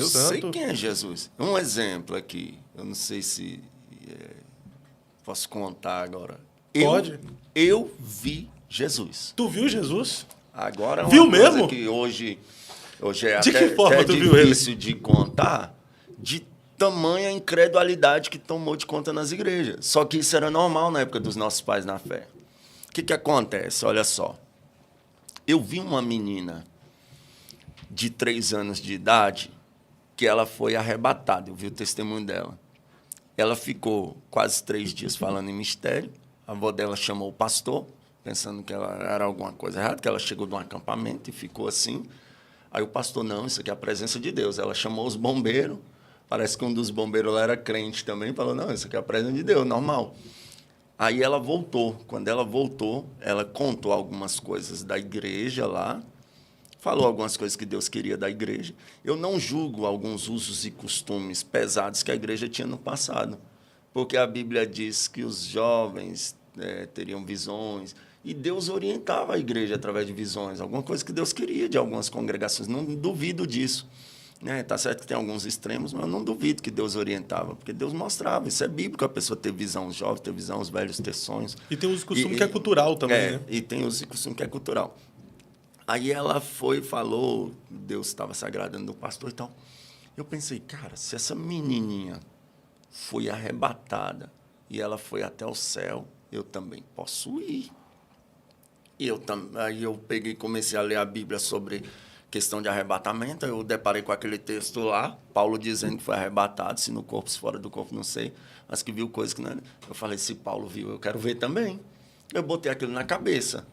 Eu sei quem é Jesus. Um exemplo aqui, eu não sei se posso contar agora. Pode. Eu vi Jesus. Tu viu Jesus? Agora é uma Viu coisa mesmo? que hoje é De que até forma tu viu ele? difícil de contar, de tamanha incredulidade que tomou de conta nas igrejas. Só que isso era normal na época dos nossos pais na fé. O que acontece? Olha só. Eu vi uma menina de 3 anos de idade que ela foi arrebatada. Eu vi o testemunho dela. Ela ficou quase 3 dias falando em mistério. A avó dela chamou o pastor, pensando que ela era alguma coisa errada, que ela chegou de um acampamento e ficou assim. Aí o pastor, não, isso aqui é a presença de Deus. Ela chamou os bombeiros. Parece que um dos bombeiros lá era crente também. Falou, não, isso aqui é a presença de Deus, normal. Aí ela voltou. Quando ela voltou, ela contou algumas coisas da igreja lá, falou algumas coisas que Deus queria da igreja. Eu não julgo alguns usos e costumes pesados que a igreja tinha no passado, porque a Bíblia diz que os jovens teriam visões, e Deus orientava a igreja através de visões, alguma coisa que Deus queria de algumas congregações. Não duvido disso. Tá certo que tem alguns extremos, mas eu não duvido que Deus orientava, porque Deus mostrava. Isso é bíblico, a pessoa ter visão, os jovens ter visão, os velhos ter sonhos. E tem os costumes que é cultural também, né? E tem os costumes que é cultural. Aí ela foi e falou, Deus estava se agradando do pastor e tal. Eu pensei, cara, se essa menininha foi arrebatada e ela foi até o céu, eu também posso ir. Aí eu peguei e comecei a ler a Bíblia sobre questão de arrebatamento. Eu deparei com aquele texto lá, Paulo dizendo que foi arrebatado, se no corpo, se fora do corpo, não sei, mas que viu coisas que não... Eu falei, se Paulo viu, eu quero ver também. Eu botei aquilo na cabeça.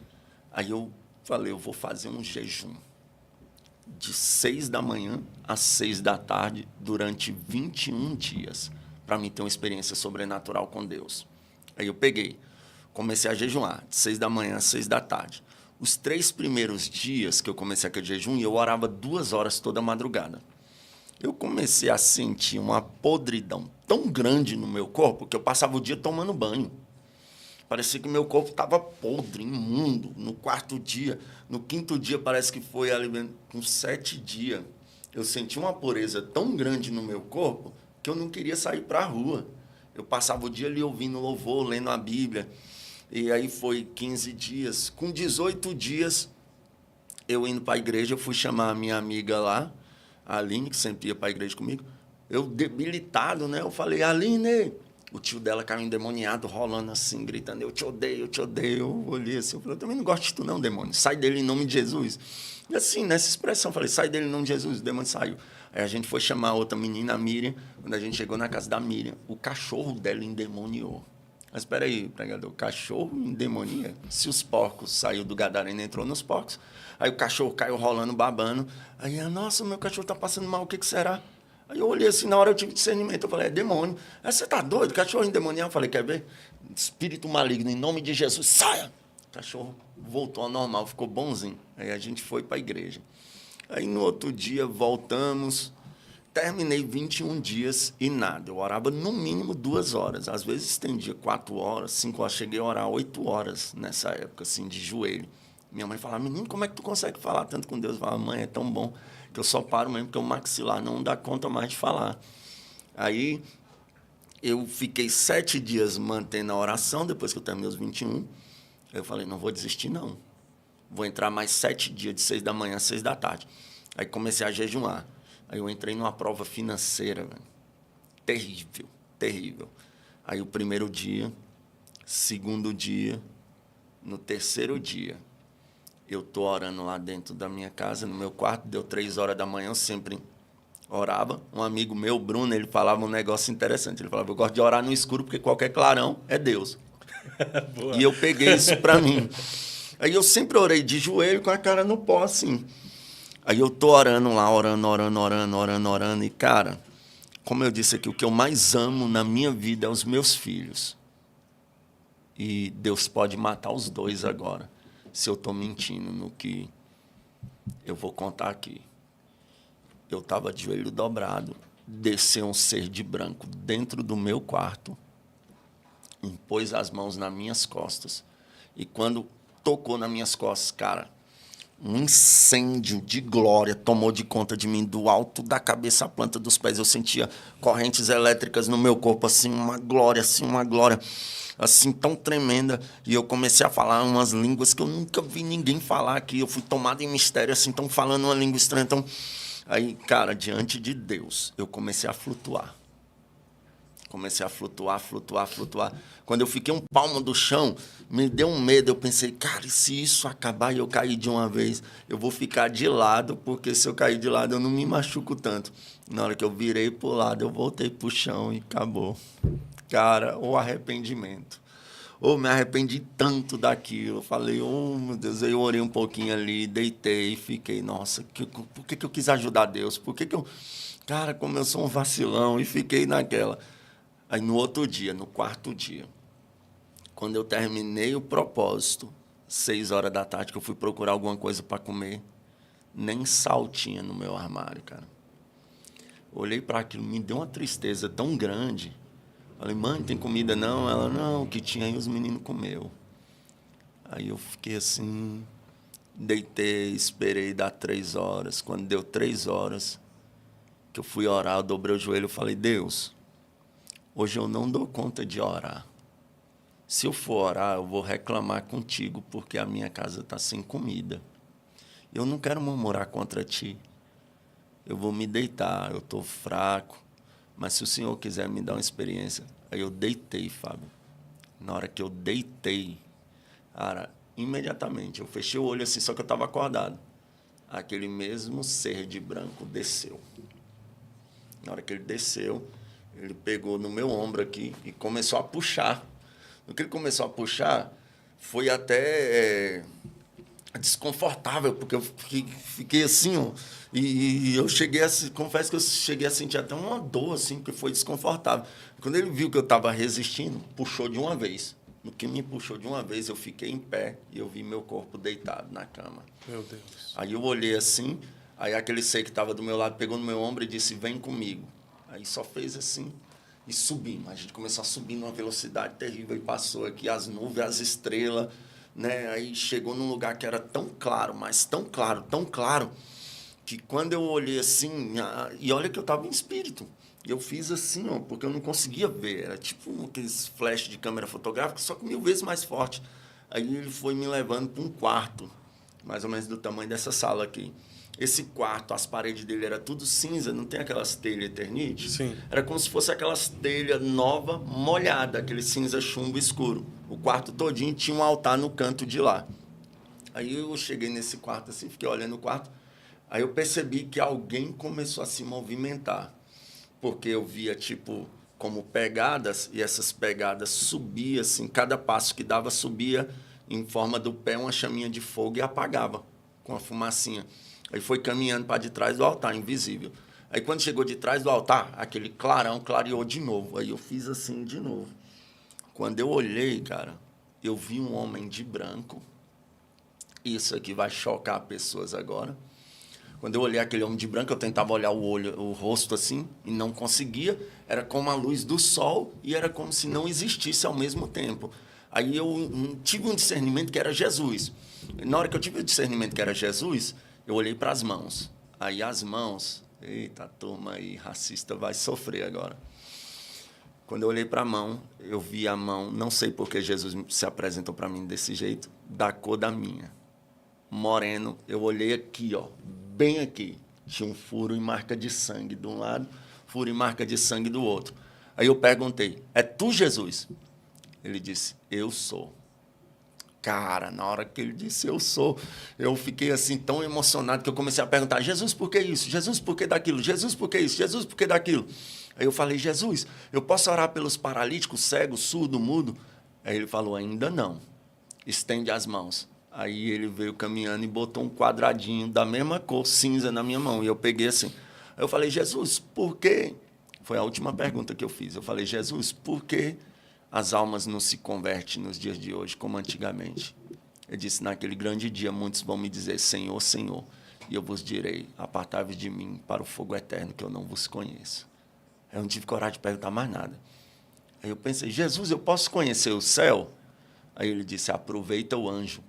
Aí eu falei, eu vou fazer um jejum de 6 da manhã às 6 da tarde durante 21 dias, para mim ter uma experiência sobrenatural com Deus. Aí eu peguei, comecei a jejuar, de 6 da manhã às 6 da tarde. Os 3 primeiros dias que eu comecei aquele jejum, eu orava 2 horas toda madrugada. Eu comecei a sentir uma podridão tão grande no meu corpo que eu passava o dia tomando banho. Parecia que meu corpo estava podre, imundo. No 4º dia, no 5º dia, parece que foi ali, com 7 dias. Eu senti uma pureza tão grande no meu corpo que eu não queria sair para a rua. Eu passava o dia ali ouvindo louvor, lendo a Bíblia. E aí foi 15 dias. Com 18 dias, eu indo para a igreja, eu fui chamar a minha amiga lá, a Aline, que sempre ia para a igreja comigo. Eu debilitado, né? Eu falei, Aline... O tio dela caiu endemoniado, rolando assim, gritando, eu te odeio, eu te odeio. Eu olhei assim, eu falei, eu também não gosto de tu não, demônio. Sai dele em nome de Jesus. E assim, nessa expressão, eu falei, sai dele em nome de Jesus. O demônio saiu. Aí a gente foi chamar outra menina, a Miriam. Quando a gente chegou na casa da Miriam, o cachorro dela endemoniou. Mas espera aí, pregador, o cachorro endemonia? Se os porcos saiu do gadareno e entrou nos porcos, aí o cachorro caiu rolando, babando. Aí, nossa, meu cachorro está passando mal, o que será? Aí eu olhei assim, na hora eu tive discernimento, eu falei, é demônio. Aí você tá doido? Cachorro endemoniado? Eu falei, quer ver? Espírito maligno, em nome de Jesus, saia! O cachorro voltou ao normal, ficou bonzinho. Aí a gente foi para a igreja. Aí no outro dia voltamos, terminei 21 dias e nada. Eu orava no mínimo 2 horas, às vezes estendia 4 horas, 5 horas, cheguei a orar 8 horas nessa época, assim, de joelho. Minha mãe falava, menino, como é que tu consegue falar tanto com Deus? Eu falava, mãe, é tão bom que eu só paro mesmo porque o maxilar não dá conta mais de falar. Aí eu fiquei 7 dias mantendo a oração, depois que eu terminei os 21. Eu falei, não vou desistir, não. Vou entrar mais 7 dias, de 6 da manhã a 6 da tarde. Aí comecei a jejuar. Aí eu entrei numa prova financeira, velho. Terrível, terrível. Aí o primeiro dia, segundo dia, no terceiro dia, eu estou orando lá dentro da minha casa, no meu quarto, deu 3 horas da manhã, eu sempre orava. Um amigo meu, Bruno, ele falava um negócio interessante. Ele falava, eu gosto de orar no escuro porque qualquer clarão é Deus. E eu peguei isso para mim. Aí eu sempre orei de joelho com a cara no pó, assim. Aí eu estou orando lá, orando. E, cara, como eu disse aqui, o que eu mais amo na minha vida é os meus filhos. E Deus pode matar os 2 agora, se eu estou mentindo no que eu vou contar aqui. Eu estava de joelho dobrado, desceu um ser de branco dentro do meu quarto, impôs as mãos nas minhas costas, e quando tocou nas minhas costas, cara, Um incêndio de glória tomou de conta de mim, do alto da cabeça à planta dos pés. Eu sentia correntes elétricas no meu corpo, assim, uma glória, assim, tão tremenda. E eu comecei a falar umas línguas que eu nunca vi ninguém falar aqui. Eu fui tomado em mistério, assim, tão falando uma língua estranha. Então, aí, cara, diante de Deus, eu comecei a flutuar. Comecei a flutuar. Quando eu fiquei um palmo do chão, me deu um medo. Eu pensei, cara, e se isso acabar e eu cair de uma vez? Eu vou ficar de lado, porque se eu cair de lado, eu não me machuco tanto. Na hora que eu virei pro lado, eu voltei pro chão e acabou. Cara, o arrependimento. Me arrependi tanto daquilo. Eu falei, meu Deus. Aí eu orei um pouquinho ali, deitei e fiquei, nossa, por que eu quis ajudar Deus? Por que eu... Cara, como eu sou um vacilão. E fiquei naquela... Aí, no outro dia, no quarto dia, quando eu terminei o propósito, 6 horas da tarde, que eu fui procurar alguma coisa para comer, nem sal tinha no meu armário, cara. Olhei para aquilo, me deu uma tristeza tão grande. Falei, mãe, tem comida não? Ela, não, o que tinha aí os meninos comeu. Aí eu fiquei assim, deitei, esperei dar 3 horas. Quando deu 3 horas, que eu fui orar, eu dobrei o joelho e falei, Deus... Hoje eu não dou conta de orar. Se eu for orar, eu vou reclamar contigo, porque a minha casa está sem comida. Eu não quero murmurar contra ti. Eu vou me deitar, eu estou fraco. Mas se o Senhor quiser me dar uma experiência... Aí eu deitei, Fábio. Na hora que eu deitei, cara, imediatamente, eu fechei o olho assim, só que eu estava acordado. Aquele mesmo ser de branco desceu. Na hora que ele desceu... Ele pegou no meu ombro aqui e começou a puxar. No que ele começou a puxar, foi até desconfortável, porque eu fiquei assim, ó, e eu cheguei a... Confesso que eu cheguei a sentir até uma dor, assim, porque foi desconfortável. Quando ele viu que eu estava resistindo, puxou de uma vez. No que me puxou de uma vez, eu fiquei em pé e eu vi meu corpo deitado na cama. Meu Deus. Aí eu olhei assim, aí aquele ser que estava do meu lado pegou no meu ombro e disse, vem comigo. Aí só fez assim e subimos. A gente começou a subir numa velocidade terrível e passou aqui as nuvens, as estrelas, né? Aí chegou num lugar que era tão claro, mas tão claro, que quando eu olhei assim, e olha que eu estava em espírito, eu fiz assim, ó, porque eu não conseguia ver, era tipo aqueles flash de câmera fotográfica, só que 1000 vezes mais forte. Aí ele foi me levando para um quarto, mais ou menos do tamanho dessa sala aqui. Esse quarto, as paredes dele era tudo cinza, não tem aquelas telhas Eternite? Sim. Era como se fosse aquelas telhas nova, molhada, aquele cinza chumbo escuro. O quarto todinho tinha um altar no canto de lá. Aí eu cheguei nesse quarto assim, fiquei olhando o quarto. Aí eu percebi que alguém começou a se movimentar. Porque eu via, tipo, como pegadas, e essas pegadas subiam, assim, cada passo que dava subia em forma do pé uma chaminha de fogo e apagava com a fumacinha. Aí foi caminhando para de trás do altar, invisível. Aí quando chegou de trás do altar, aquele clarão clareou de novo. Aí eu fiz assim de novo. Quando eu olhei, cara, eu vi um homem de branco. Isso aqui vai chocar pessoas agora. Quando eu olhei aquele homem de branco, eu tentava olhar o rosto assim, e não conseguia. Era como a luz do sol e era como se não existisse ao mesmo tempo. Aí eu tive um discernimento que era Jesus. Na hora que eu tive o discernimento que era Jesus, eu olhei para as mãos. Aí as mãos... Eita, a turma aí racista vai sofrer agora. Quando eu olhei para a mão, eu vi a mão... Não sei por que Jesus se apresentou para mim desse jeito, da cor da minha. Moreno, eu olhei aqui, ó, bem aqui. Tinha um furo e marca de sangue de um lado, furo e marca de sangue do outro. Aí eu perguntei, é tu, Jesus? Ele disse, eu sou. Cara, na hora que ele disse, eu sou, eu fiquei assim tão emocionado que eu comecei a perguntar, Jesus, por que isso? Jesus, por que daquilo? Jesus, por que isso? Jesus, por que daquilo? Aí eu falei, Jesus, eu posso orar pelos paralíticos, cegos, surdo, mudo? Aí ele falou, ainda não. Estende as mãos. Aí ele veio caminhando e botou um quadradinho da mesma cor, cinza, na minha mão. E eu peguei assim. Aí eu falei, Jesus, por quê? Foi a última pergunta que eu fiz. Eu falei, Jesus, por que as almas não se convertem nos dias de hoje como antigamente? Ele disse, naquele grande dia, muitos vão me dizer, Senhor, Senhor, e eu vos direi, apartai-vos de mim para o fogo eterno, que eu não vos conheço. Eu não tive coragem de perguntar mais nada. Aí eu pensei, Jesus, eu posso conhecer o céu? Aí ele disse, aproveita o anjo.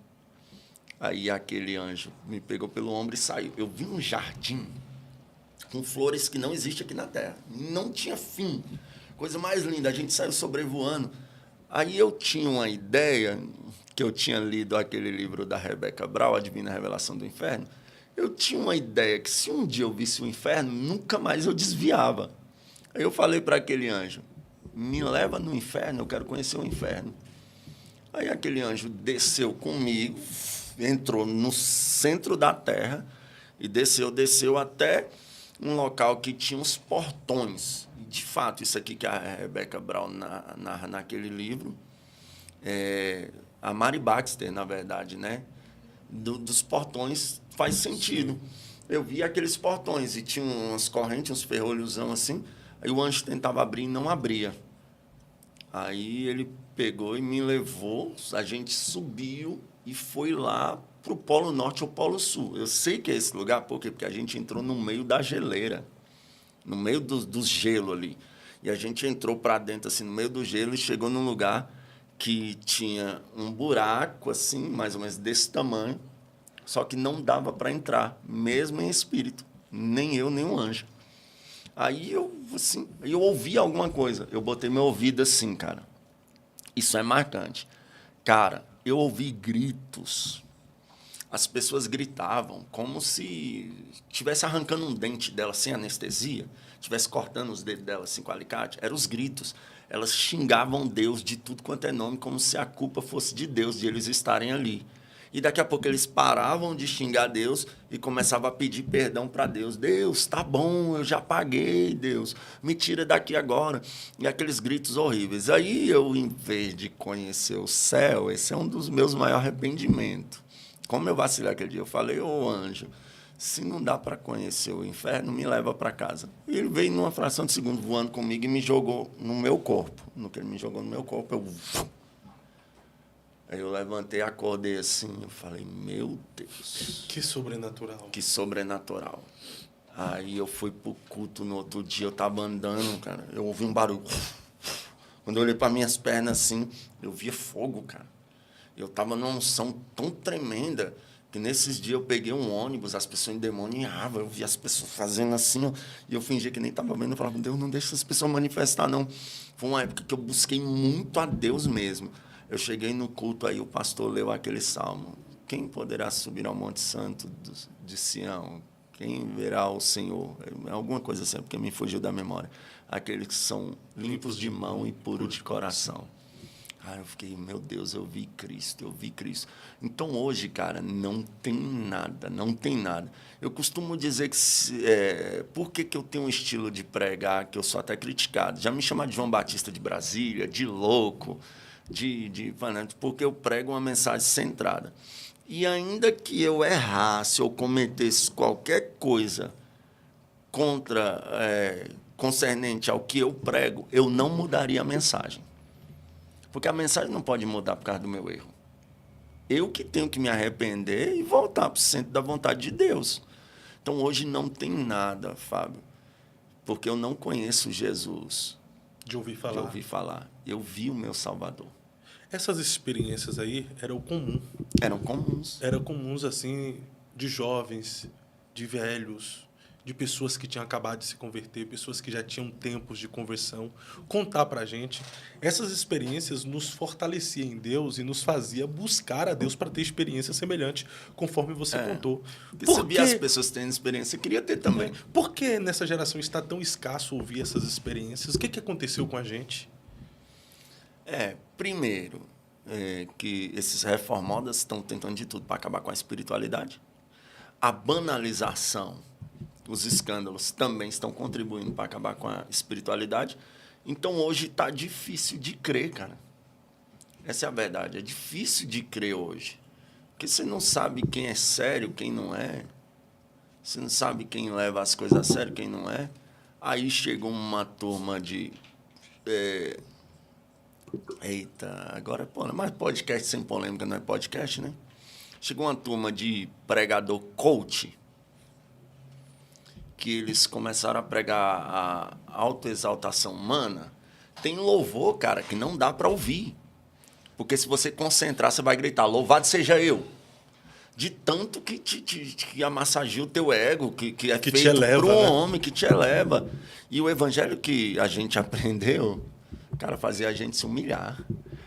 Aí aquele anjo me pegou pelo ombro e saiu. Eu vi um jardim com flores que não existe aqui na Terra. Não tinha fim. Coisa mais linda. A gente saiu sobrevoando. Aí eu tinha uma ideia, que eu tinha lido aquele livro da Rebecca Brown, A Divina Revelação do Inferno. Eu tinha uma ideia que se um dia eu visse o inferno, nunca mais eu desviava. Aí eu falei para aquele anjo, me leva no inferno, eu quero conhecer o inferno. Aí aquele anjo desceu comigo, entrou no centro da terra e desceu até um local que tinha uns portões. De fato, isso aqui que a Rebecca Brown narra naquele livro, a Mary Baxter, na verdade, né? Dos portões faz sentido. Sim. Eu vi aqueles portões e tinha umas correntes, uns ferrolhosão assim, aí o anjo tentava abrir e não abria. Aí ele pegou e me levou, a gente subiu e foi lá para o Polo Norte ou Polo Sul. Eu sei que é esse lugar, por quê? Porque a gente entrou no meio da geleira, no meio do gelo ali. E a gente entrou para dentro, assim, no meio do gelo e chegou num lugar que tinha um buraco, assim, mais ou menos desse tamanho, só que não dava para entrar, mesmo em espírito, nem eu, nem o anjo. Aí eu ouvi alguma coisa, eu botei meu ouvido assim, cara. Isso é marcante. Cara, eu ouvi gritos. As pessoas gritavam como se estivesse arrancando um dente dela sem anestesia, estivesse cortando os dedos dela assim com alicate. Eram os gritos. Elas xingavam Deus de tudo quanto é nome, como se a culpa fosse de Deus, de eles estarem ali. E daqui a pouco eles paravam de xingar Deus e começavam a pedir perdão para Deus. Deus, tá bom, eu já paguei, Deus, me tira daqui agora. E aqueles gritos horríveis. Aí eu, em vez de conhecer o céu, esse é um dos meus maiores arrependimentos. Como eu vacilei aquele dia, eu falei, ô anjo, se não dá para conhecer o inferno, me leva para casa. E ele veio numa fração de segundo voando comigo e me jogou no meu corpo. No que ele me jogou no meu corpo, Aí eu levantei, acordei assim, eu falei, meu Deus. Que sobrenatural. Que sobrenatural. Aí eu fui pro culto no outro dia, eu tava andando, cara, eu ouvi um barulho. Quando eu olhei para minhas pernas assim, eu via fogo, cara. Eu tava numa unção tão tremenda que nesses dias eu peguei um ônibus, as pessoas endemoniavam, eu via as pessoas fazendo assim, ó, e eu fingia que nem estava vendo, eu falava, Deus, não deixa essas pessoas manifestar, não. Foi uma época que eu busquei muito a Deus mesmo. Eu cheguei no culto, aí o pastor leu aquele salmo, quem poderá subir ao Monte Santo de Sião? Quem verá o Senhor? Alguma coisa assim, porque me fugiu da memória. Aqueles que são limpos de mão e puros de coração. Cara, eu fiquei, meu Deus, eu vi Cristo. Então, hoje, cara, não tem nada. Eu costumo dizer que, por que eu tenho um estilo de pregar que eu sou até criticado? Já me chamaram de João Batista de Brasília, de louco, de fanático, porque eu prego uma mensagem centrada. E ainda que eu errasse ou cometesse qualquer coisa concernente ao que eu prego, eu não mudaria a mensagem. Porque a mensagem não pode mudar por causa do meu erro. Eu que tenho que me arrepender e voltar para o centro da vontade de Deus. Então, hoje não tem nada, Fábio, porque eu não conheço Jesus. De ouvir falar. Eu vi o meu Salvador. Essas experiências aí eram comuns. Eram comuns. Eram comuns, assim, de jovens, de velhos, de pessoas que tinham acabado de se converter, pessoas que já tinham tempos de conversão, contar para a gente. Essas experiências nos fortaleciam em Deus e nos fazia buscar a Deus para ter experiência semelhante, conforme você contou. Porque você via as pessoas tendo experiência, eu queria ter também. Por que nessa geração está tão escasso ouvir essas experiências? O que aconteceu com a gente? Primeiro, que esses reformados estão tentando de tudo para acabar com a espiritualidade. A banalização, os escândalos também estão contribuindo para acabar com a espiritualidade. Então, hoje está difícil de crer, cara. Essa é a verdade. É difícil de crer hoje. Porque você não sabe quem é sério, quem não é. Você não sabe quem leva as coisas a sério, quem não é. Aí chegou uma turma de... agora... Mas podcast sem polêmica não é podcast, né? Chegou uma turma de pregador coach, que eles começaram a pregar a autoexaltação humana. Tem louvor, cara, que não dá para ouvir. Porque se você concentrar, você vai gritar, louvado seja eu. de tanto que amassageia o teu ego, que é Que te feito eleva, para um né? homem, que te eleva. E o evangelho que a gente aprendeu, cara, fazia a gente se humilhar.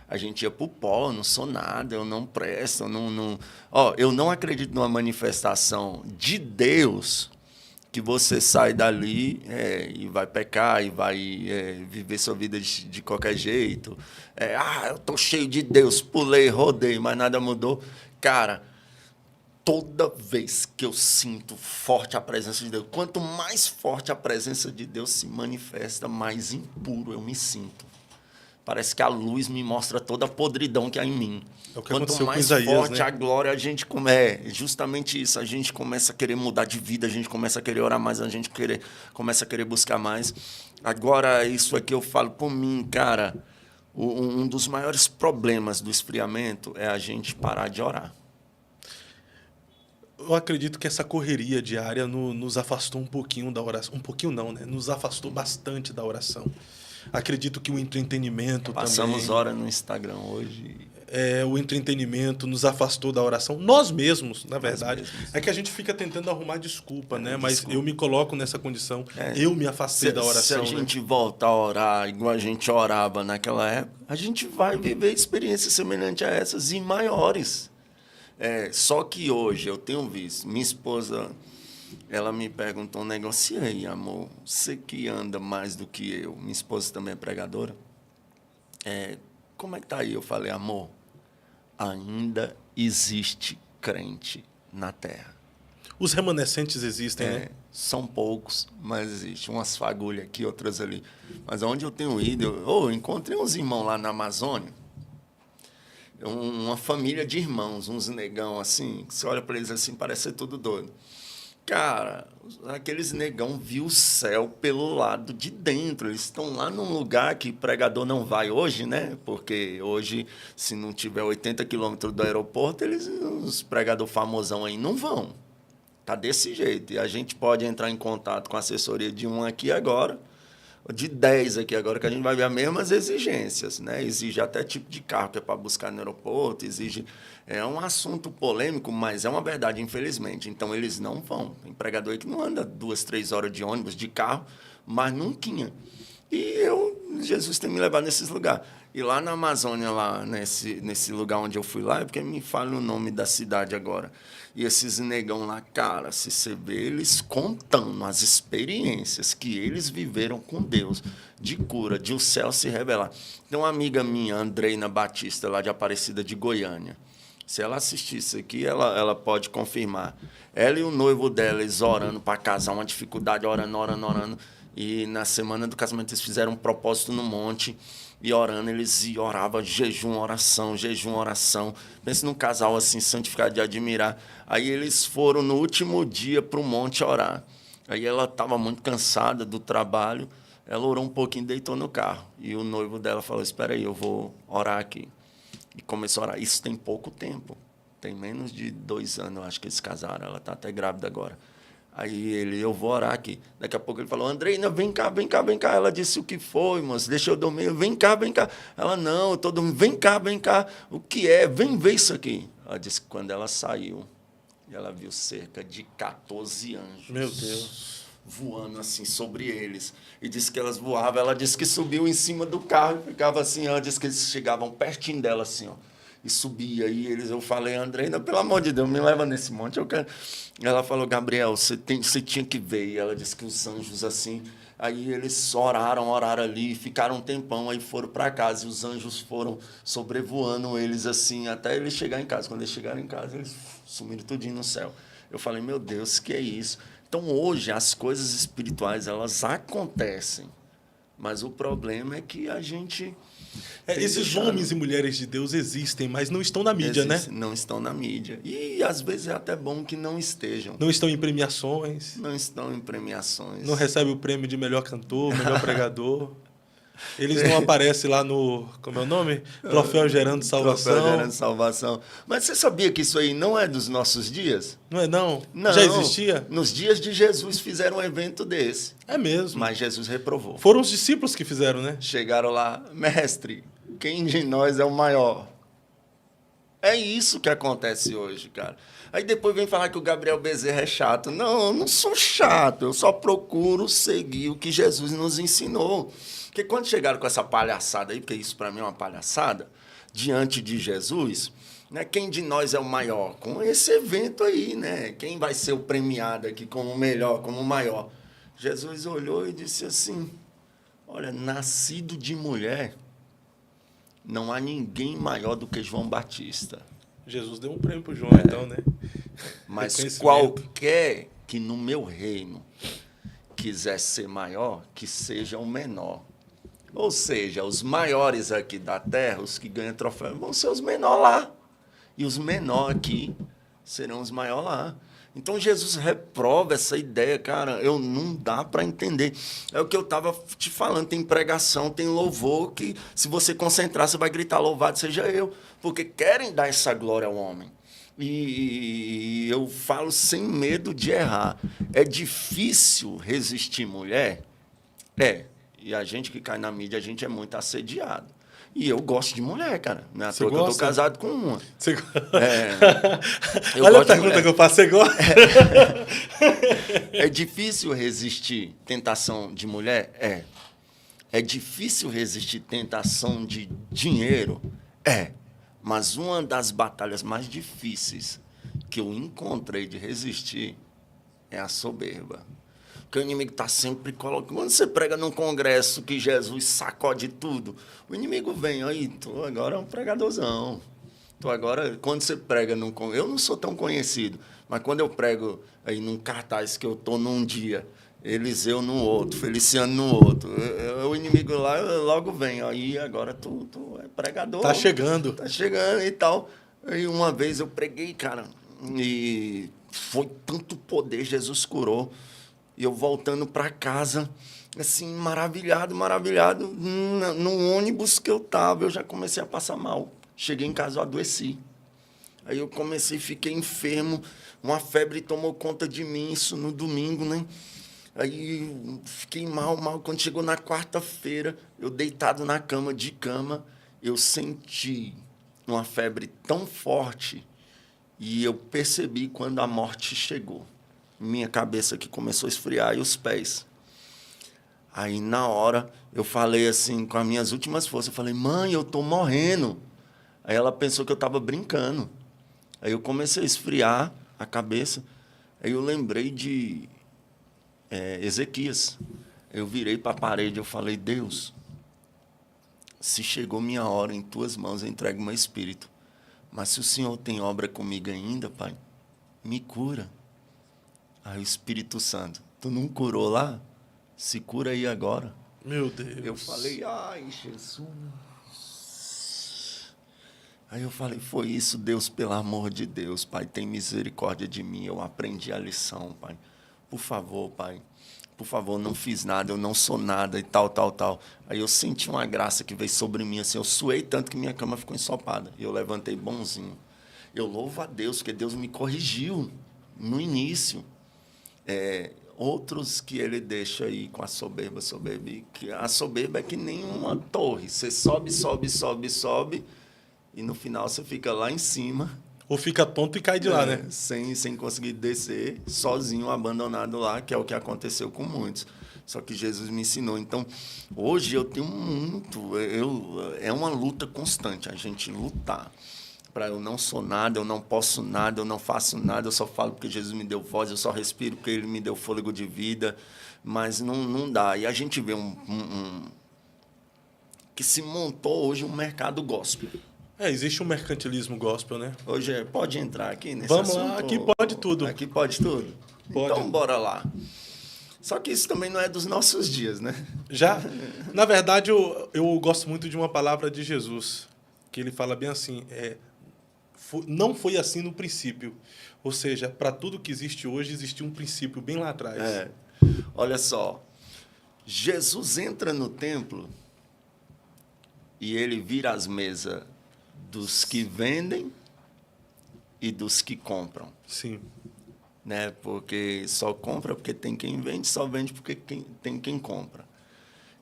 A gente ia pro pó, eu não sou nada, eu não presto, eu não... Ó, eu não acredito numa manifestação de Deus que você sai dali e vai pecar e vai viver sua vida de qualquer jeito. Eu tô cheio de Deus, pulei, rodei, mas nada mudou. Cara, toda vez que eu sinto forte a presença de Deus, quanto mais forte a presença de Deus se manifesta, mais impuro eu me sinto. Parece que a luz me mostra toda a podridão que há em mim. É o que Quanto aconteceu com mais Isaías, forte né? a glória, a gente justamente isso. A gente começa a querer mudar de vida, a gente começa a querer orar mais, a gente começa a querer buscar mais. Agora, isso aqui eu falo por mim, cara. Um dos maiores problemas do esfriamento é a gente parar de orar. Eu acredito que essa correria diária nos afastou um pouquinho da oração. Um pouquinho não, né? Nos afastou bastante da oração. Acredito que o entretenimento Passamos também... horas no Instagram hoje. O entretenimento nos afastou da oração. Nós mesmos, na verdade. mesmos. É que a gente fica tentando arrumar desculpa, né? Mas Desculpa. eu me coloco nessa condição. Eu me afastei da oração. Se a gente voltar a orar igual a gente orava naquela época, a gente vai viver experiências semelhantes a essas e maiores. Só que hoje eu tenho visto, minha esposa, ela me perguntou um negócio, e aí, amor, você que anda mais do que eu, minha esposa também é pregadora, como é que tá aí? Eu falei, amor, ainda existe crente na terra. Os remanescentes existem, né? São poucos, mas existe umas fagulhas aqui, outras ali. Mas onde eu tenho ido, eu encontrei uns irmãos lá na Amazônia, uma família de irmãos, uns negão assim, que você olha para eles assim, parece ser tudo doido. Cara, aqueles negão viu o céu pelo lado de dentro. Eles estão lá num lugar que pregador não vai hoje, né? Porque hoje, se não tiver 80 quilômetros do aeroporto, os pregador famosão aí não vão. Tá desse jeito. E a gente pode entrar em contato com a assessoria de um aqui agora, de 10 aqui agora, que a gente vai ver as mesmas exigências, né? Exige até tipo de carro que é para buscar no aeroporto, exige... É um assunto polêmico, mas é uma verdade, infelizmente. Então, eles não vão. Tem pregador aí que não anda 2, 3 horas de ônibus, de carro, mas nunca. E Jesus tem me levado nesses lugares. E lá na Amazônia, lá nesse lugar onde eu fui lá, é porque me fala o nome da cidade agora. E esses negão lá, cara, se você vê eles contando as experiências que eles viveram com Deus, de cura, de o céu se revelar. Tem uma amiga minha, Andreina Batista, lá de Aparecida de Goiânia. Se ela assistir isso aqui, ela pode confirmar. Ela e o noivo dela, eles orando para casar, uma dificuldade, orando. E na semana do casamento eles fizeram um propósito no monte. E orando, eles oravam jejum, oração. Pensa num casal assim, santificado de admirar. Aí eles foram no último dia para o monte orar. Aí ela estava muito cansada do trabalho. Ela orou um pouquinho e deitou no carro. E o noivo dela falou, espera aí, eu vou orar aqui. E começou a orar. Isso tem pouco tempo. Tem menos de 2 anos, eu acho que eles casaram. Ela está até grávida agora. Aí eu vou orar aqui. Daqui a pouco ele falou, Andreina, vem cá. Ela disse, o que foi, moço? Deixa eu dormir. Vem cá. Ela, não, eu estou dormindo. Vem cá. O que é? Vem ver isso aqui. Ela disse que quando ela saiu, ela viu cerca de 14 anjos. Meu Deus. Voando assim sobre eles. E disse que elas voavam. Ela disse que subiu em cima do carro e ficava assim. Ela disse que eles chegavam pertinho dela assim, ó. E subia. E eu falei, Andreina, pelo amor de Deus, me leva nesse monte. Eu quero. Ela falou, Gabriel, você tinha que ver. E ela disse que os anjos assim. Aí eles oraram ali, ficaram um tempão, aí foram para casa. E os anjos foram sobrevoando eles assim, até eles chegarem em casa. Quando eles chegaram em casa, eles sumiram tudinho no céu. Eu falei, meu Deus, que é isso? Então, hoje, as coisas espirituais, elas acontecem. Mas o problema é que a gente... Esses homens e mulheres de Deus existem, mas não estão na mídia, né? Não estão na mídia. E, às vezes, é até bom que não estejam. Não estão em premiações. Não estão em premiações. Não recebem o prêmio de melhor cantor, melhor pregador. Eles não aparecem lá no... Como é o nome? Troféu Gerando Salvação. Troféu Gerando Salvação. Mas você sabia que isso aí não é dos nossos dias? Não é, não? Não. Já existia? Nos dias de Jesus fizeram um evento desse. É mesmo. Mas Jesus reprovou. Foram os discípulos que fizeram, né? Chegaram lá, mestre, quem de nós é o maior? É isso que acontece hoje, cara. Aí depois vem falar que o Gabriel Bezerra é chato. Não, eu não sou chato. Eu só procuro seguir o que Jesus nos ensinou. Porque quando chegaram com essa palhaçada aí, porque isso para mim é uma palhaçada, diante de Jesus, né, quem de nós é o maior? Com esse evento aí, né? Quem vai ser o premiado aqui como o melhor, como o maior? Jesus olhou e disse assim, olha, nascido de mulher, não há ninguém maior do que João Batista. Jesus deu um prêmio pro João, então, né? Mas qualquer que no meu reino quiser ser maior, que seja o menor. Ou seja, os maiores aqui da terra, os que ganham troféu, vão ser os menores lá. E os menores aqui serão os maiores lá. Então, Jesus reprova essa ideia, cara, não dá para entender. É o que eu estava te falando, tem pregação, tem louvor, que se você concentrar, você vai gritar, louvado seja eu. Porque querem dar essa glória ao homem. E eu falo sem medo de errar. É difícil resistir mulher? É. E a gente que cai na mídia, a gente é muito assediado. E eu gosto de mulher, cara. Não é à toa que eu tô casado com uma. Você... Olha a pergunta que eu faço, você gosta? É difícil resistir tentação de mulher? É. É difícil resistir tentação de dinheiro? É. Mas uma das batalhas mais difíceis que eu encontrei de resistir é a soberba. Porque o inimigo está sempre colocando. Quando você prega num congresso que Jesus sacode tudo, o inimigo vem, aí, tu agora é um pregadorzão. Tu agora, quando você prega num congresso, eu não sou tão conhecido, mas quando eu prego aí num cartaz que eu estou num dia, Eliseu no outro, Feliciano no outro, o inimigo lá logo vem, aí agora tu é pregador. Tá chegando. Tá chegando e tal. Aí uma vez eu preguei, cara, e foi tanto poder, Jesus curou. E eu voltando para casa, assim, maravilhado. No ônibus que eu estava, eu já comecei a passar mal. Cheguei em casa, eu adoeci. Aí eu fiquei enfermo, uma febre tomou conta de mim, isso no domingo, né? Aí fiquei mal. Quando chegou na quarta-feira, eu deitado na cama, eu senti uma febre tão forte e eu percebi quando a morte chegou. Minha cabeça que começou a esfriar e os pés. Aí, na hora, eu falei assim, com as minhas últimas forças, eu falei, mãe, eu estou morrendo. Aí ela pensou que eu estava brincando. Aí eu comecei a esfriar a cabeça. Aí eu lembrei de Ezequias. Eu virei para a parede, eu falei, Deus, se chegou minha hora, em tuas mãos eu entrego meu espírito. Mas se o Senhor tem obra comigo ainda, Pai, me cura. Aí o Espírito Santo, tu não curou lá? Se cura aí agora. Meu Deus. Eu falei, ai, Jesus. Aí eu falei, foi isso, Deus, pelo amor de Deus, Pai, tem misericórdia de mim, eu aprendi a lição, Pai. Por favor, Pai, por favor, não fiz nada, eu não sou nada e tal. Aí eu senti uma graça que veio sobre mim, assim, eu suei tanto que minha cama ficou ensopada. E eu levantei bonzinho. Eu louvo a Deus, porque Deus me corrigiu no início. Outros que ele deixa aí com a soberba, que a soberba é que nem uma torre. Você sobe, e no final você fica lá em cima. Ou fica tonto e cai de lá, né? Sem conseguir descer, sozinho, abandonado lá, que é o que aconteceu com muitos. Só que Jesus me ensinou. Então, hoje eu tenho muito... é uma luta constante, a gente lutar. Para eu não sou nada, eu não posso nada, eu não faço nada, eu só falo porque Jesus me deu voz, eu só respiro porque Ele me deu fôlego de vida, mas não dá. E a gente vê que se montou hoje um mercado gospel. Existe um mercantilismo gospel, né? Hoje pode entrar aqui nesse Vamos assunto? lá, aqui pode tudo. Aqui pode tudo? Pode. Então, bora lá. Só que isso também não é dos nossos dias, né? Já, na verdade, eu gosto muito de uma palavra de Jesus, que ele fala bem assim, não foi assim no princípio. Ou seja, para tudo que existe hoje, existiu um princípio bem lá atrás. Olha só, Jesus entra no templo e ele vira as mesas dos que vendem e dos que compram. Sim. Né? Porque só compra porque tem quem vende, só vende porque tem quem compra.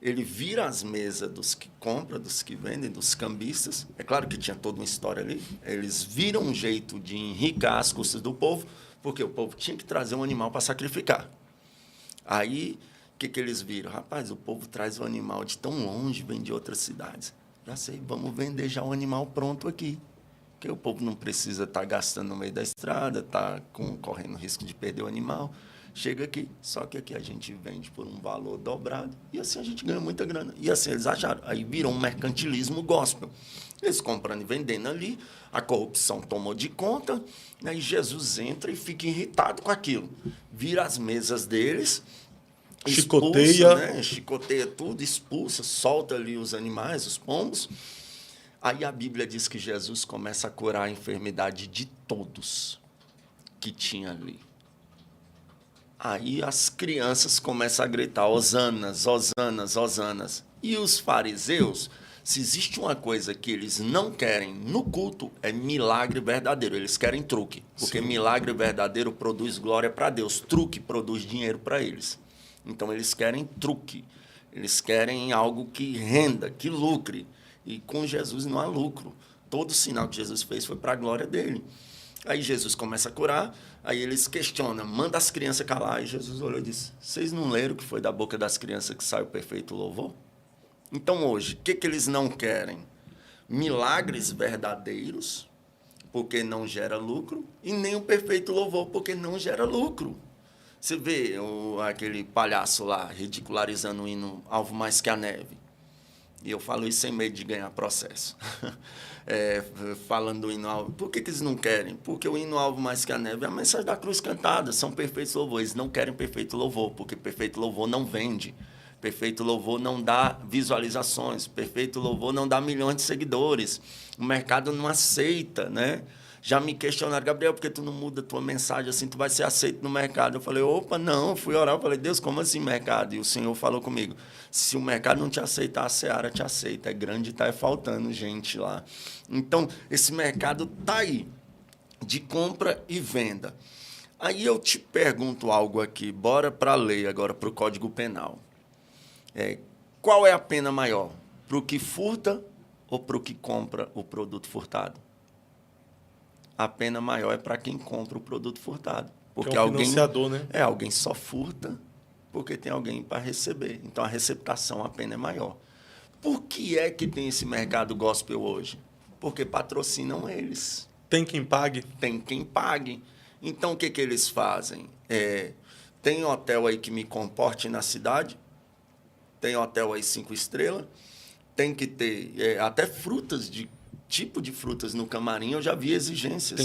ele vira as mesas dos que compram, dos que vendem, dos cambistas. É claro que tinha toda uma história ali. Eles viram um jeito de enricar as custas do povo, porque o povo tinha que trazer um animal para sacrificar. Aí, o que eles viram? Rapaz, o povo traz o animal de tão longe, vem de outras cidades. Já sei, vamos vender já o animal pronto aqui. Porque o povo não precisa estar gastando no meio da estrada, estar correndo risco de perder o animal. Chega aqui, só que aqui a gente vende por um valor dobrado e assim a gente ganha muita grana. E assim eles acharam. Aí virou um mercantilismo gospel. Eles comprando e vendendo ali, a corrupção tomou de conta, né, e Jesus entra e fica irritado com aquilo. Vira as mesas deles, Chicoteia. né, chicoteia tudo, expulsa, solta ali os animais, os pombos. Aí a Bíblia diz que Jesus começa a curar a enfermidade de todos que tinha ali. Aí as crianças começam a gritar, hosanas, hosanas, hosanas. E os fariseus, se existe uma coisa que eles não querem no culto, é milagre verdadeiro. Eles querem truque, porque Sim. milagre verdadeiro produz glória para Deus. Truque produz dinheiro para eles. Então, eles querem truque. Eles querem algo que renda, que lucre. E com Jesus não há lucro. Todo sinal que Jesus fez foi para a glória dele. Aí Jesus começa a curar, aí eles questionam, manda as crianças calar. E Jesus olhou e disse, vocês não leram que foi da boca das crianças que sai o perfeito louvor? Então hoje, o que eles não querem? Milagres verdadeiros, porque não gera lucro, e nem o perfeito louvor, porque não gera lucro. Você vê aquele palhaço lá ridicularizando o hino Alvo Mais Que a Neve. E eu falo isso sem medo de ganhar processo. Falando do hino alvo. Por que eles não querem? Porque o hino alvo mais que a neve é a mensagem da cruz cantada. São perfeitos louvores. Eles não querem perfeito louvor, porque perfeito louvor não vende. Perfeito louvor não dá visualizações. Perfeito louvor não dá milhões de seguidores. O mercado não aceita, né? Já me questionaram, Gabriel, por que tu não muda a tua mensagem assim, tu vai ser aceito no mercado? Eu falei, opa, não, eu fui orar, eu falei, Deus, como assim mercado? E o Senhor falou comigo, se o mercado não te aceitar, a seara te aceita, é grande e está faltando gente lá. Então, esse mercado está aí, de compra e venda. Aí eu te pergunto algo aqui, bora para a lei agora, para o Código Penal. Qual é a pena maior? Para o que furta ou para o que compra o produto furtado? A pena maior é para quem compra o produto furtado. Porque é um financiador, né? Alguém só furta porque tem alguém para receber. Então, a receptação, a pena é maior. Por que é que tem esse mercado gospel hoje? Porque patrocinam eles. Tem quem pague? Tem quem pague. Então, o que eles fazem? Tem hotel aí que me comporte na cidade, tem hotel aí 5 estrelas, tem que ter até frutas tipo de frutas no camarim, eu já vi exigências.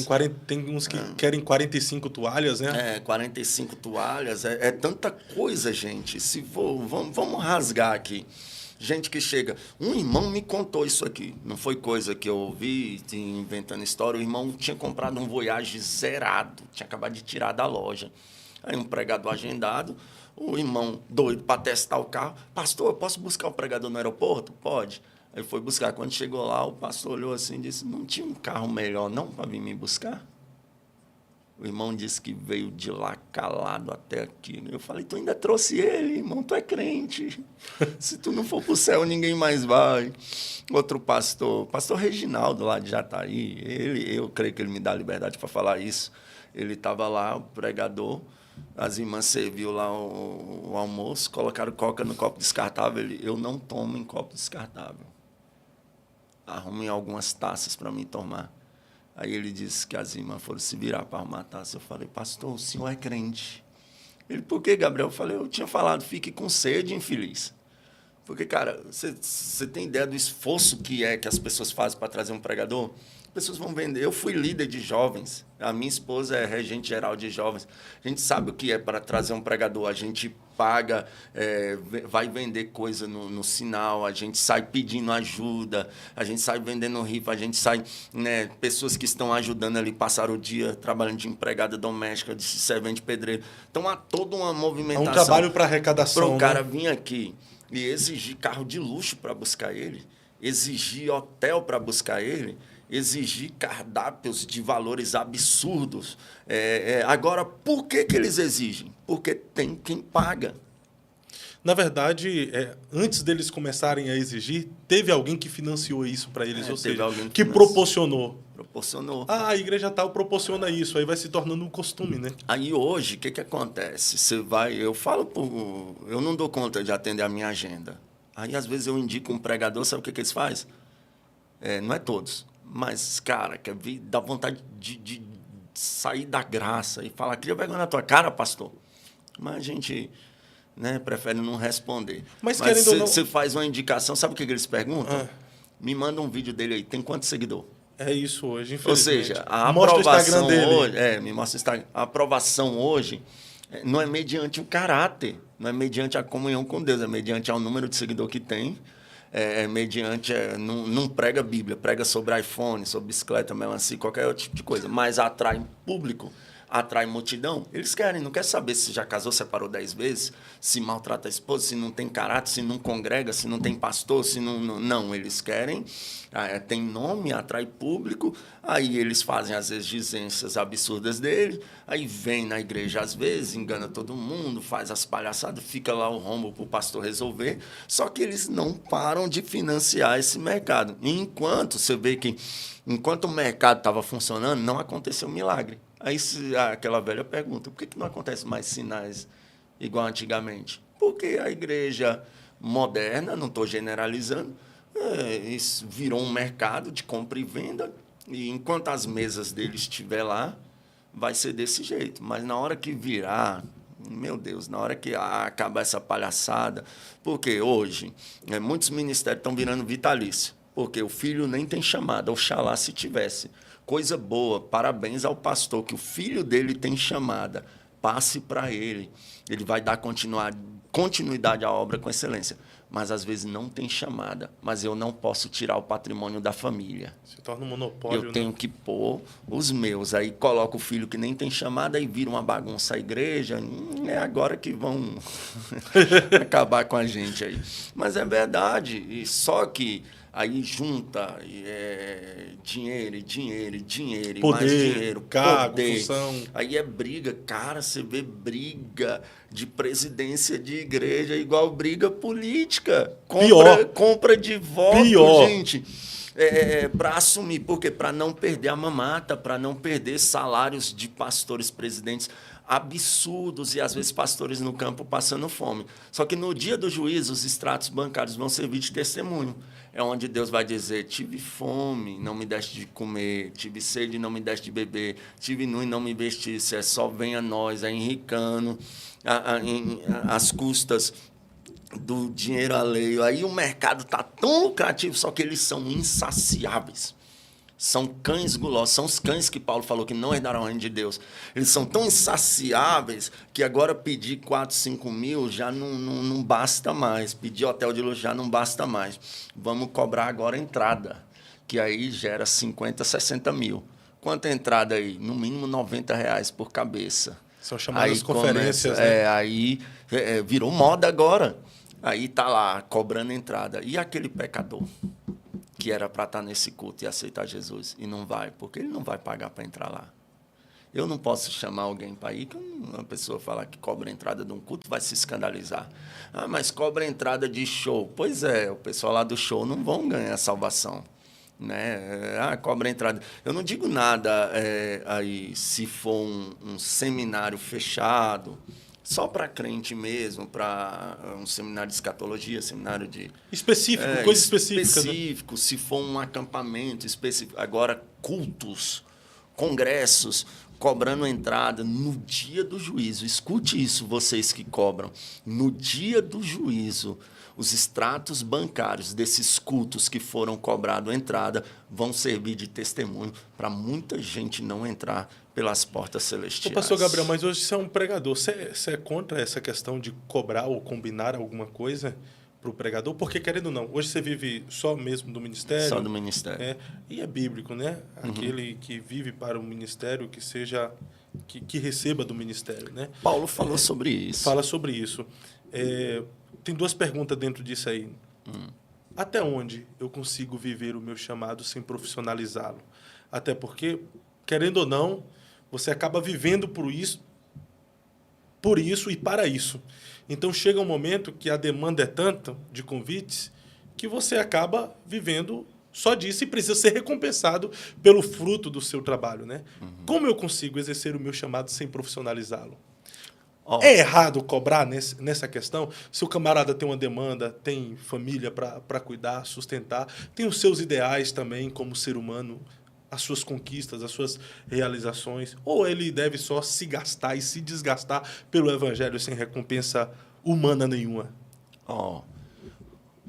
Tem uns que querem 45 toalhas, né? 45 toalhas. É tanta coisa, gente. Se for, vamos rasgar aqui. Gente que chega... Um irmão me contou isso aqui. Não foi coisa que eu ouvi inventando história. O irmão tinha comprado um Voyage zerado. Tinha acabado de tirar da loja. Aí um pregador agendado. O irmão doido para testar o carro. Pastor, eu posso buscar o pregador no aeroporto? Pode. Aí foi buscar. Quando chegou lá, o pastor olhou assim e disse, não tinha um carro melhor não para vir me buscar? O irmão disse que veio de lá calado até aqui. Eu falei, tu ainda trouxe ele, irmão, tu é crente. Se tu não for para o céu, ninguém mais vai. Outro pastor Reginaldo, lá de Jataí, eu creio que ele me dá liberdade para falar isso. Ele estava lá, o pregador, as irmãs serviu lá o almoço, colocaram coca no copo descartável. Eu não tomo em copo descartável. Arrumem algumas taças para mim tomar. Aí ele disse que as irmãs foram se virar para arrumar a taça. Eu falei, pastor, o senhor é crente. Ele, por que, Gabriel? Eu falei, eu tinha falado, fique com sede, infeliz. Porque, cara, você tem ideia do esforço que as pessoas fazem para trazer um pregador? As pessoas vão vender. Eu fui líder de jovens. A minha esposa é regente geral de jovens. A gente sabe o que é para trazer um pregador. A gente paga, vai vender coisa no sinal, a gente sai pedindo ajuda, a gente sai vendendo rifa, a gente sai, né, pessoas que estão ajudando ali, passaram o dia trabalhando de empregada doméstica, de servente pedreiro. Então, há toda uma movimentação. É um trabalho para arrecadação, para o cara vir aqui e exigir carro de luxo para buscar ele, exigir hotel para buscar ele, exigir cardápios de valores absurdos. Agora, por que eles exigem? Porque tem quem paga. Na verdade, antes deles começarem a exigir, teve alguém que financiou isso para eles, ou seja, que proporcionou. Proporcionou. A igreja tal proporciona isso, aí vai se tornando um costume, né? Aí hoje, o que acontece? Você vai, eu não dou conta de atender a minha agenda. Aí, às vezes, eu indico um pregador, sabe o que eles fazem? Não é todos, mas, cara, dá vontade de sair da graça e falar, cria vergonha na tua cara, pastor. Mas a gente, né, prefere não responder. Mas querendo ou não... Você faz uma indicação, sabe o que eles perguntam? Me manda um vídeo dele aí, tem quanto seguidor? É isso hoje, infelizmente. Ou seja, a mostra aprovação o Instagram hoje, dele. me mostra o Instagram. A aprovação hoje não é mediante o caráter, não é mediante a comunhão com Deus, é mediante o número de seguidor que tem, mediante, não prega Bíblia, prega sobre iPhone, sobre bicicleta, melancia, qualquer outro tipo de coisa, mas atrai público, atrai multidão. Eles não querem saber se já casou, separou 10 vezes, se maltrata a esposa, se não tem caráter, se não congrega, se não tem pastor, se não, eles querem, tem nome, atrai público, aí eles fazem as exigências absurdas dele, aí vem na igreja às vezes, engana todo mundo, faz as palhaçadas, fica lá o rombo para o pastor resolver, só que eles não param de financiar esse mercado. E enquanto você vê que, enquanto o mercado estava funcionando, não aconteceu milagre. Aí aquela velha pergunta, por que não acontece mais sinais igual antigamente? Porque a igreja moderna, não estou generalizando, isso virou um mercado de compra e venda, e enquanto as mesas deles estiver lá, vai ser desse jeito. Mas na hora que virar, meu Deus, na hora que acabar essa palhaçada, porque hoje muitos ministérios estão virando vitalício, porque o filho nem tem chamada, oxalá se tivesse. Coisa boa, parabéns ao pastor, que o filho dele tem chamada, passe para ele, ele vai dar continuidade à obra com excelência, mas às vezes não tem chamada, mas eu não posso tirar o patrimônio da família. Se torna um monopólio. Eu tenho que pôr os meus, aí coloco o filho que nem tem chamada, aí vira uma bagunça a igreja, é agora que vão acabar com a gente aí. Mas é verdade, e só que aí junta dinheiro, poder, mais dinheiro, cargo, poder. função. Aí é briga. Cara, você vê briga de presidência de igreja igual briga política. Compra de voto, Pior. gente. Para assumir. Por quê? Para não perder a mamata, para não perder salários de pastores presidentes absurdos e, às vezes, pastores no campo passando fome. Só que no dia do juízo, os extratos bancários vão servir de testemunho. É onde Deus vai dizer, tive fome, não me deste de comer, tive sede, não me deste de beber, tive nu e não me vestisse, só venha nós, enricando às custas do dinheiro alheio. Aí o mercado está tão lucrativo, só que eles são insaciáveis. São cães gulosos, são os cães que Paulo falou que não herdarão o reino de Deus. Eles são tão insaciáveis que agora pedir 4, 5 mil já não basta mais. Pedir hotel de luxo já não basta mais. Vamos cobrar agora a entrada, que aí gera 50, 60 mil. Quanto é a entrada aí? No mínimo R$90 por cabeça. São chamadas conferências, né? Aí virou moda agora. Aí tá lá, cobrando entrada. E aquele pecador que era para estar nesse culto e aceitar Jesus, e não vai, porque ele não vai pagar para entrar lá. Eu não posso chamar alguém para ir, que uma pessoa falar que cobra a entrada de um culto vai se escandalizar. Ah, mas cobra a entrada de show. Pois é, o pessoal lá do show não vão ganhar salvação. Né? Cobra a entrada. Eu não digo nada aí se for um seminário fechado, só para crente mesmo, para um seminário de escatologia, seminário de... Específico, coisa específica. Específico, né? Se for um acampamento específico. Agora, cultos, congressos, cobrando entrada no dia do juízo. Escute isso, vocês que cobram. No dia do juízo, os extratos bancários desses cultos que foram cobrados entrada vão servir de testemunho para muita gente não entrar pelas portas celestiais. Pastor Gabriel, mas hoje você é um pregador. Você é contra essa questão de cobrar ou combinar alguma coisa para o pregador? Porque, querendo ou não, hoje você vive só mesmo do ministério. Só do ministério. E é bíblico, né? Aquele que vive para o ministério, que seja... Que receba do ministério, né? Paulo falou sobre isso. Fala sobre isso. Tem duas perguntas dentro disso aí. Até onde eu consigo viver o meu chamado sem profissionalizá-lo? Até porque, querendo ou não, você acaba vivendo por isso e para isso. Então chega um momento que a demanda é tanta de convites que você acaba vivendo só disso e precisa ser recompensado pelo fruto do seu trabalho, né? Como eu consigo exercer o meu chamado sem profissionalizá-lo? Ó, É errado cobrar nessa questão? Se o camarada tem uma demanda, tem família para cuidar, sustentar, tem os seus ideais também como ser humano, as suas conquistas, as suas realizações, ou ele deve só se gastar e se desgastar pelo evangelho sem recompensa humana nenhuma? ó,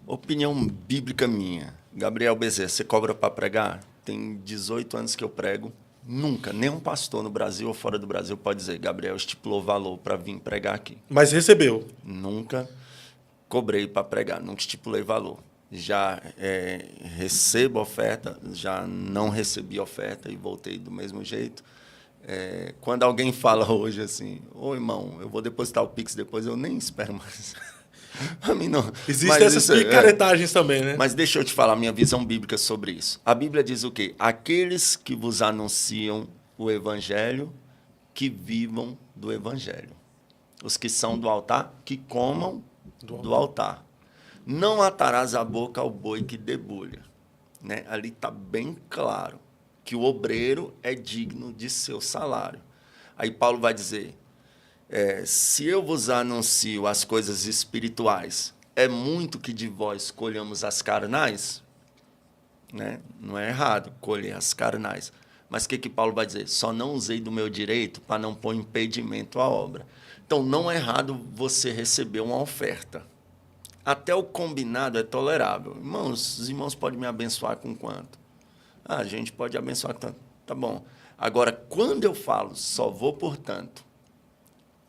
opinião bíblica minha. Gabriel Bezerra, você cobra para pregar? Tem 18 anos que eu prego. Nunca, nenhum pastor no Brasil ou fora do Brasil pode dizer, Gabriel estipulou valor para vir pregar aqui. Mas recebeu. Nunca cobrei para pregar, nunca estipulei valor. Já recebo oferta, já não recebi oferta e voltei do mesmo jeito. Quando alguém fala hoje assim, ô irmão, eu vou depositar o Pix depois, eu nem espero mais. Para mim não. Existem essas picaretagens também, né? Mas deixa eu te falar a minha visão bíblica sobre isso. A Bíblia diz o quê? Aqueles que vos anunciam o evangelho, que vivam do evangelho. Os que são do altar, que comam do altar. Não atarás a boca ao boi que debulha. Né? Ali está bem claro que o obreiro é digno de seu salário. Aí Paulo vai dizer, se eu vos anuncio as coisas espirituais, é muito que de vós colhamos as carnais? Né? Não é errado colher as carnais. Mas o que Paulo vai dizer? Só não usei do meu direito para não pôr impedimento à obra. Então, não é errado você receber uma oferta. Até o combinado é tolerável. Irmãos, os irmãos podem me abençoar com quanto? A gente pode abençoar com tanto. Tá bom. Agora, quando eu falo só vou por tanto,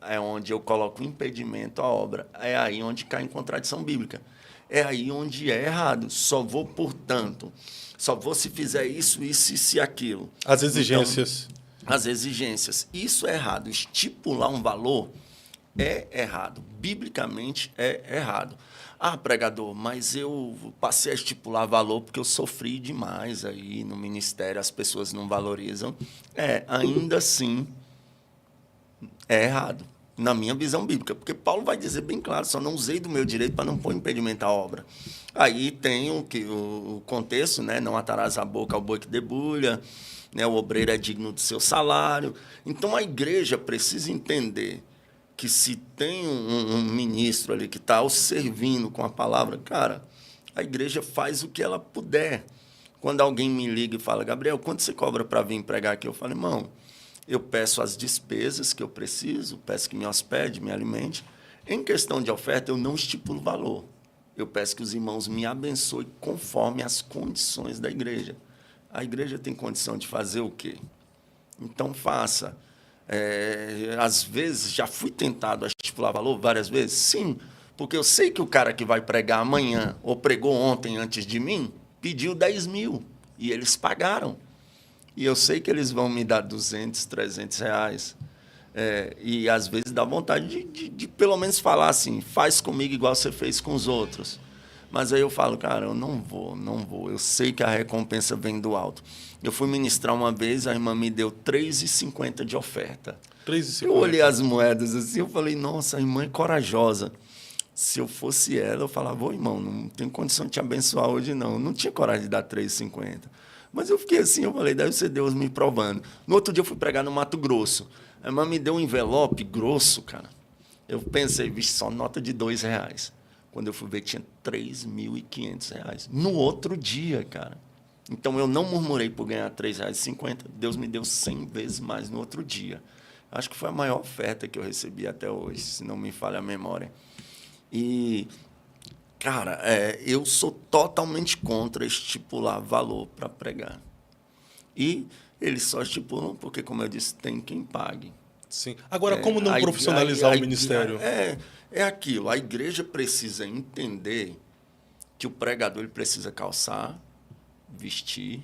é onde eu coloco impedimento à obra. É aí onde cai em contradição bíblica. É aí onde é errado. Só vou por tanto. Só vou se fizer isso, isso e aquilo. As exigências. Então, as exigências. Isso é errado. Estipular um valor é errado. Biblicamente é errado. Ah, pregador, mas eu passei a estipular valor porque eu sofri demais aí no ministério, as pessoas não valorizam. Ainda assim, é errado, na minha visão bíblica. Porque Paulo vai dizer bem claro, só não usei do meu direito para não pôr impedimento à obra. Aí tem o contexto, né? Não atarás a boca ao boi que debulha, né? O obreiro é digno do seu salário. Então, a igreja precisa entender que se tem um ministro ali que está servindo com a palavra, cara, a igreja faz o que ela puder. Quando alguém me liga e fala, Gabriel, quanto você cobra para vir pregar aqui? Eu falo, irmão, eu peço as despesas que eu preciso, peço que me hospede, me alimente. Em questão de oferta, eu não estipulo valor. Eu peço que os irmãos me abençoem conforme as condições da igreja. A igreja tem condição de fazer o quê? Então, faça. Às vezes, já fui tentado a estipular valor várias vezes? Sim, porque eu sei que o cara que vai pregar amanhã, ou pregou ontem antes de mim, pediu 10 mil, e eles pagaram. E eu sei que eles vão me dar 200, 300 reais. E, às vezes, dá vontade de pelo menos falar assim, faz comigo igual você fez com os outros. Mas aí eu falo, cara, eu não vou. Eu sei que a recompensa vem do alto. Eu fui ministrar uma vez, a irmã me deu R$3,50 de oferta. R$3,50. Eu olhei as moedas assim, eu falei, nossa, a irmã é corajosa. Se eu fosse ela, eu falava, ô irmão, não tenho condição de te abençoar hoje, não. Eu não tinha coragem de dar R$3,50. Mas eu fiquei assim, eu falei, deve ser Deus me provando. No outro dia eu fui pregar no Mato Grosso. A irmã me deu um envelope grosso, cara. Eu pensei, vixe, só nota de R$2. Quando eu fui ver, tinha R$3.500. No outro dia, cara. Então, eu não murmurei por ganhar R$3,50. Deus me deu 100 vezes mais no outro dia. Acho que foi a maior oferta que eu recebi até hoje, se não me falha a memória. E, cara, eu sou totalmente contra estipular valor para pregar. E eles só estipulam porque, como eu disse, tem quem pague. Sim. Agora, como não profissionalizar o ministério? É aquilo. A igreja precisa entender que o pregador ele precisa calçar, vestir,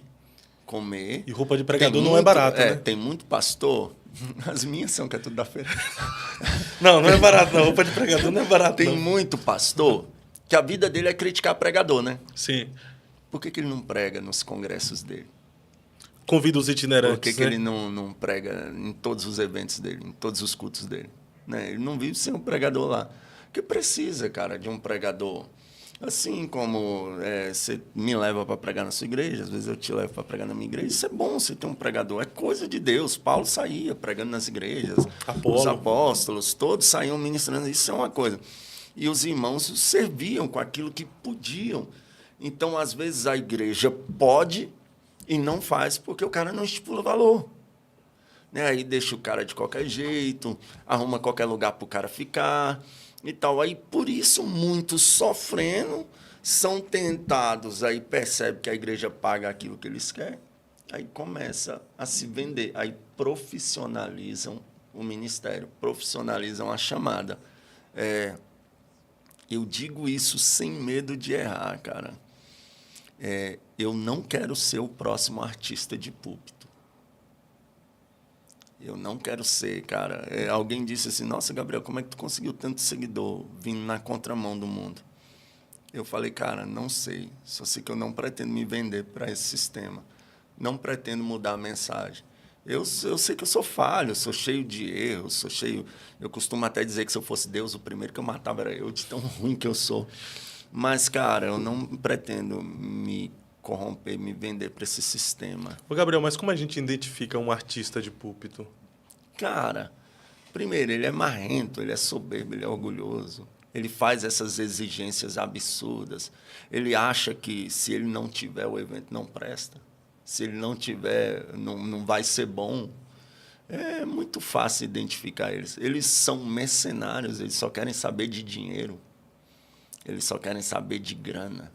comer. E roupa de pregador não é barato, né? Tem muito pastor. As minhas são, que é tudo da feira. Não é barato, não. Roupa de pregador não é barato, Tem muito pastor que a vida dele é criticar pregador, né? Sim. Por que ele não prega nos congressos dele? Convida os itinerantes, Por que ele não prega em todos os eventos dele, em todos os cultos dele? Né? Ele não vive sem um pregador lá. Porque precisa, cara, de um pregador. Assim como você me leva para pregar na sua igreja, às vezes eu te levo para pregar na minha igreja, isso é bom você ter um pregador, é coisa de Deus. Paulo saía pregando nas igrejas, os apóstolos, todos saíam ministrando, isso é uma coisa. E os irmãos serviam com aquilo que podiam. Então, às vezes, a igreja pode e não faz porque o cara não estipula valor. Né? Aí deixa o cara de qualquer jeito, arruma qualquer lugar para o cara ficar e tal. Aí, por isso, muitos sofrendo são tentados, aí percebe que a igreja paga aquilo que eles querem, aí começa a se vender, aí profissionalizam o ministério, profissionalizam a chamada. Eu digo isso sem medo de errar, cara. Eu não quero ser o próximo artista de púlpito. Eu não quero ser, cara. Alguém disse assim, nossa, Gabriel, como é que tu conseguiu tanto seguidor vindo na contramão do mundo? Eu falei, cara, não sei. Só sei que eu não pretendo me vender para esse sistema. Não pretendo mudar a mensagem. Eu sei que eu sou falho, sou cheio de erros, Eu costumo até dizer que se eu fosse Deus, o primeiro que eu matava era eu, de tão ruim que eu sou. Mas, cara, eu não pretendo me corromper, me vender para esse sistema. Ô, Gabriel, mas como a gente identifica um artista de púlpito? Cara, primeiro, ele é marrento, ele é soberbo, ele é orgulhoso. Ele faz essas exigências absurdas. Ele acha que se ele não tiver, o evento não presta. Se ele não tiver, não vai ser bom. É muito fácil identificar eles. Eles são mercenários, eles só querem saber de dinheiro. Eles só querem saber de grana.